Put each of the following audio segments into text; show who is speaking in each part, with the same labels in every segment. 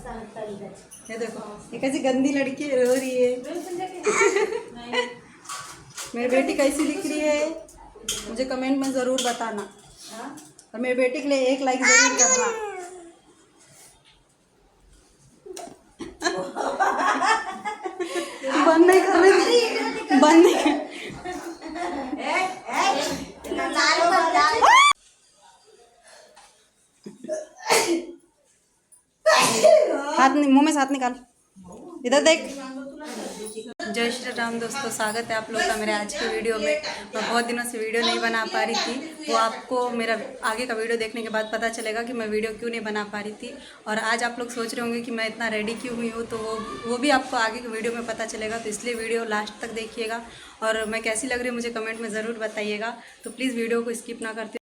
Speaker 1: ये देखो ये कैसी गंदी लड़की रो रही है। मेरी बेटी कैसी दिख रही है मुझे कमेंट में ज़रूर बताना और मेरी बेटी के लिए एक लाइक ज़रूर करना। बंद नहीं कर रही, बंद नहीं कर। हाथ मुंह में से हाथ निकाल, इधर देख। जय श्री राम दोस्तों, स्वागत है आप लोगों का मेरे आज के वीडियो में। मैं बहुत दिनों से वीडियो नहीं बना पा रही थी, वो आपको मेरा आगे का वीडियो देखने के बाद पता चलेगा कि मैं वीडियो क्यों नहीं बना पा रही थी। और आज आप लोग सोच रहे होंगे कि मैं इतना रेडी क्यों हुई हूँ, तो वो भी आपको आगे के वीडियो में पता चलेगा। तो इसलिए वीडियो लास्ट तक देखिएगा और मैं कैसी लग रही हूँ मुझे कमेंट में ज़रूर बताइएगा। तो प्लीज़ वीडियो को स्किप ना करते।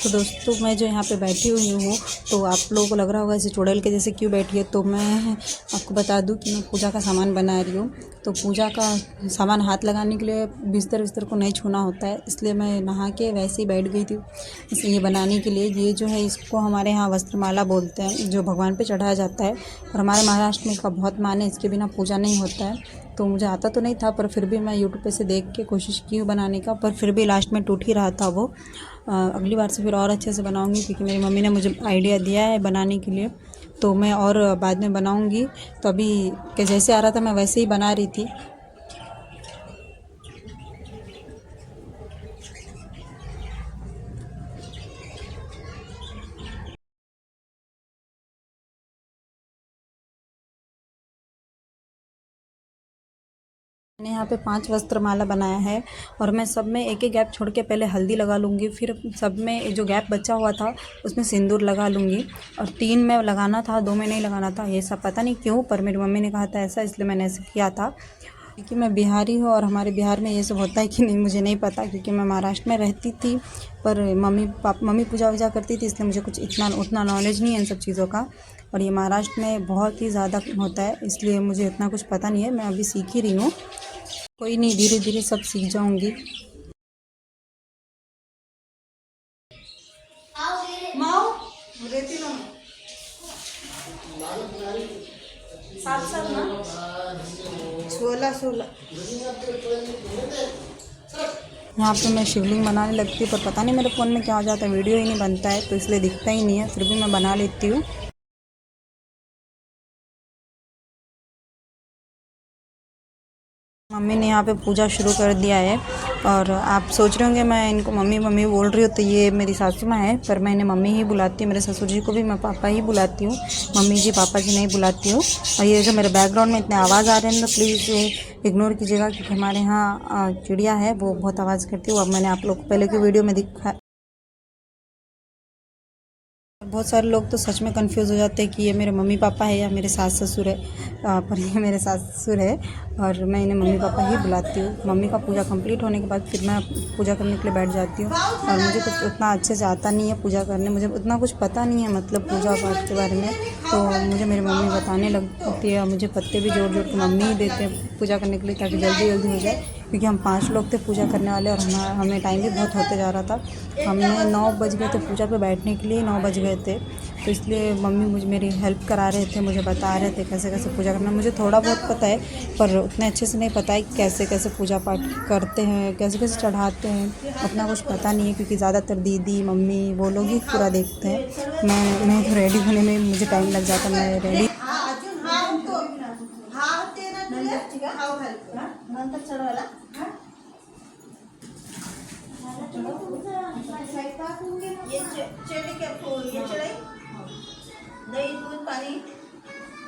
Speaker 1: तो दोस्तों मैं जो यहाँ पे बैठी हुई हूँ तो आप लोगों को लग रहा होगा ऐसे चुड़ैल के जैसे क्यों बैठी है। तो मैं आपको बता दूँ कि मैं पूजा का सामान बना रही हूँ। तो पूजा का सामान हाथ लगाने के लिए बिस्तर को नहीं छूना होता है, इसलिए मैं नहा के वैसे ही बैठ गई थी इसे ये बनाने के लिए। ये जो है इसको हमारे यहाँ वस्त्रमाला बोलते हैं, जो भगवान पर चढ़ाया जाता है और हमारे महाराष्ट्र में इसका बहुत मान है। इसके बिना पूजा नहीं होता है। तो मुझे आता तो नहीं था, पर फिर भी मैं यूट्यूब पे से देख के कोशिश की बनाने का, पर फिर भी लास्ट में टूट ही रहा था वो। अगली बार से फिर और अच्छे से बनाऊंगी, क्योंकि मेरी मम्मी ने मुझे आइडिया दिया है बनाने के लिए। तो मैं और बाद में बनाऊंगी। तो अभी कि जैसे आ रहा था मैं वैसे ही बना रही थी। मैंने यहाँ पे 5 वस्त्रमाला बनाया है और मैं सब में एक एक गैप छोड़ के पहले हल्दी लगा लूँगी, फिर सब में जो गैप बचा हुआ था उसमें सिंदूर लगा लूँगी। और 3 में लगाना था, 2 में नहीं लगाना था। ये सब पता नहीं क्यों, पर मेरी मम्मी ने कहा था ऐसा, इसलिए मैंने ऐसा किया था। क्योंकि मैं बिहारी हूँ और हमारे बिहार में ये सब होता है कि नहीं मुझे नहीं पता, क्योंकि मैं महाराष्ट्र में रहती थी। पर मम्मी पूजा वूजा करती थी, इसलिए मुझे कुछ उतना नॉलेज नहीं है इन सब चीज़ों का। और ये महाराष्ट्र में बहुत ही ज़्यादा होता है, इसलिए मुझे इतना कुछ पता नहीं है। मैं अभी सीख ही रही हूँ, कोई नहीं, धीरे धीरे सब सीख जाऊंगी। यहाँ पे मैं शिवलिंग बनाने लगती हूँ, पर पता नहीं मेरे फ़ोन में क्या हो जाता है, वीडियो ही नहीं बनता है, तो इसलिए दिखता ही नहीं है। फिर भी मैं बना लेती हूँ। मम्मी ने यहाँ पे पूजा शुरू कर दिया है। और आप सोच रहे होंगे मैं इनको मम्मी मम्मी बोल रही हूँ, तो ये मेरी सासू माँ है, पर मैं इन्हें मम्मी ही बुलाती हूँ। मेरे ससुर जी को भी मैं पापा ही बुलाती हूँ, मम्मी जी पापा जी नहीं बुलाती हूँ। और ये जो मेरे बैकग्राउंड में इतने आवाज़ आ रहे हैं, तो प्लीज़ इग्नोर कीजिएगा, क्योंकि हमारे यहाँ चिड़िया है, वो बहुत आवाज़ करती है। अब मैंने आप लोग को पहले की वीडियो में दिखा। बहुत सारे लोग तो सच में कंफ्यूज हो जाते हैं कि ये मेरे मम्मी पापा है या मेरे सास ससुर है, पर ये मेरे सास ससुर है और मैं इन्हें मम्मी पापा ही बुलाती हूँ। मम्मी का पूजा कंप्लीट होने के बाद फिर मैं पूजा करने के लिए बैठ जाती हूँ। और मुझे कुछ उतना अच्छे से आता नहीं है पूजा करने, मुझे उतना कुछ पता नहीं है मतलब पूजा पाठ के बारे में। तो मुझे मेरी मम्मी बताने लगती है, मुझे पत्ते भी जोड़ जोड़ के मम्मी ही देते हैं पूजा करने के लिए, ताकि जल्दी जल्दी हो जाए। क्योंकि हम 5 लोग थे पूजा करने वाले और हमें टाइम भी बहुत होते जा रहा था। हमने 9 बज गए थे पूजा पे बैठने के लिए, 9 बज गए थे। तो इसलिए मम्मी मेरी हेल्प करा रहे थे, मुझे बता रहे थे कैसे कैसे पूजा करना। मुझे थोड़ा बहुत पता है, पर उतने अच्छे से नहीं पता है कैसे कैसे पूजा पाठ करते हैं, कैसे कैसे चढ़ाते हैं, उतना कुछ पता नहीं है। क्योंकि ज़्यादातर दीदी मम्मी वो लोग ही पूरा देखते हैं। मैं तो रेडी होने में मुझे टाइम लग जाता। मैं रेडी
Speaker 2: दही दूध पानी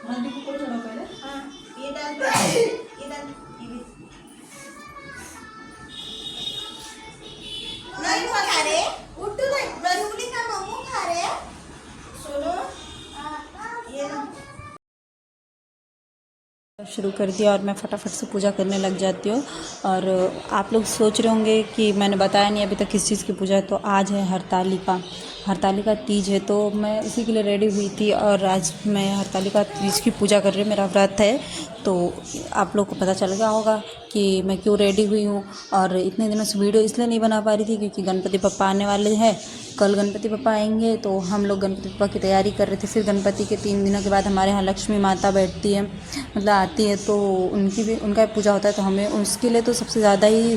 Speaker 1: हल्दी कुकर चढ़ाओ पहले।
Speaker 2: हाँ ये डाल ये डाल नहीं खा रहे उठ नहीं बरूली का मम्मू खा रहे सुनो ये
Speaker 1: शुरू कर दिया और मैं फटाफट से पूजा करने लग जाती हूँ। और आप लोग सोच रहे होंगे कि मैंने बताया नहीं अभी तक किस चीज़ की पूजा है। तो आज है हरतालिका तीज है, तो मैं उसी के लिए रेडी हुई थी। और आज मैं हरतालिका तीज की पूजा कर रही हूँ, मेरा व्रत है। तो आप लोग को पता चल गया होगा कि मैं क्यों रेडी हुई हूँ। और इतने दिनों से वीडियो इसलिए नहीं बना पा रही थी क्योंकि गणपति पप्पा आने वाले हैं। कल गणपति पप्पा आएंगे तो हम लोग गणपति पप्पा की तैयारी कर रहे थे। फिर गणपति के 3 दिनों के बाद हमारे यहाँ लक्ष्मी माता बैठती है, मतलब आती है, तो उनका भी पूजा होता है। तो हमें उसके लिए तो सबसे ज़्यादा ही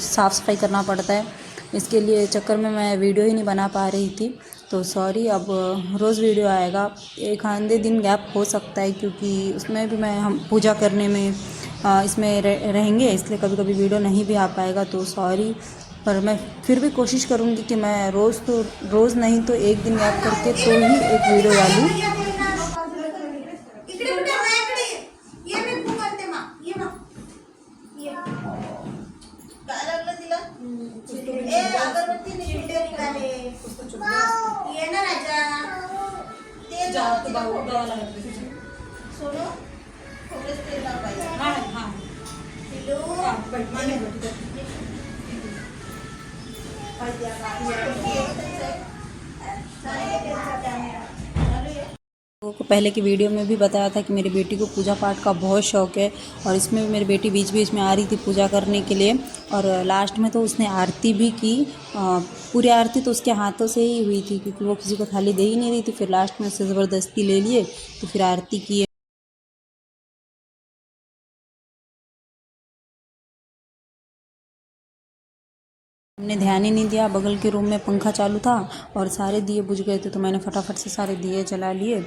Speaker 1: साफ़ सफाई करना पड़ता है। इसके लिए चक्कर में मैं वीडियो ही नहीं बना पा रही थी, तो सॉरी। अब रोज़ वीडियो आएगा, एक आधे दिन गैप हो सकता है क्योंकि उसमें भी हम पूजा करने में इसमें रहेंगे, इसलिए कभी कभी वीडियो नहीं भी आ पाएगा, तो सॉरी। पर मैं फिर भी कोशिश करूँगी कि मैं रोज़ नहीं तो एक दिन गैप करके तो ही एक वीडियो डालूँ।
Speaker 2: इकडे बेटा माझ्याकडे ये मी तू करते मा ये मा ये काय लागलं तिला ए अगरबत्ती निघते निघाले ये ना राजा तेल लाव तिला सोनू थोडंच तेल लाव पाहिजे हां पिलू
Speaker 1: लोगों को पहले की वीडियो में भी बताया था कि मेरी बेटी को पूजा पाठ का बहुत शौक़ है, और इसमें भी मेरी बेटी बीच बीच में आ रही थी पूजा करने के लिए। और लास्ट में तो उसने आरती भी की, पूरी आरती तो उसके हाथों से ही हुई थी क्योंकि वो किसी को थाली दे ही नहीं रही थी। फिर लास्ट में उससे ज़बरदस्ती ले लिए तो फिर आरती की। हमने ध्यान ही नहीं दिया, बगल के रूम में पंखा चालू था और सारे दिए बुझ गए थे, तो मैंने फटाफट से सारे दिए जला लिए।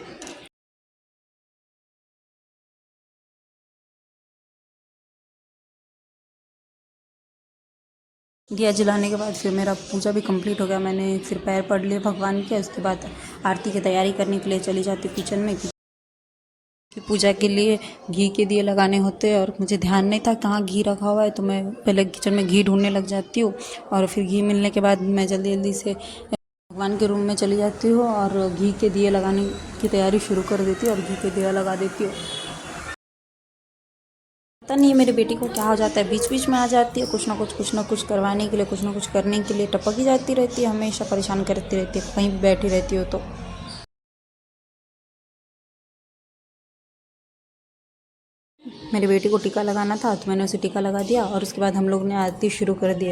Speaker 1: दिया जलाने के बाद फिर मेरा पूजा भी कंप्लीट हो गया। मैंने फिर पैर पड़ लिए भगवान के। उसके बाद आरती की तैयारी करने के लिए चली जाती किचन में, कि पूजा के लिए घी के दिए लगाने होते हैं। और मुझे ध्यान नहीं था कहाँ घी रखा हुआ है, तो मैं पहले किचन में घी ढूंढने लग जाती हूँ। और फिर घी मिलने के बाद मैं जल्दी जल्दी से भगवान के रूम में चली जाती हूँ और घी के दिए लगाने की तैयारी शुरू कर देती हूँ और घी के दिया लगा देती हूँ। पता नहीं मेरी बेटी को क्या हो जाता है, बीच बीच में आ जाती है, कुछ ना कुछ करवाने के लिए, कुछ ना कुछ करने के लिए टपक ही जाती रहती है, हमेशा परेशान करती रहती है कहीं भी बैठी रहती हो तो। मेरी बेटी को टीका लगाना था तो मैंने उसे टीका लगा दिया और उसके बाद हम लोग ने आरती शुरू कर दी।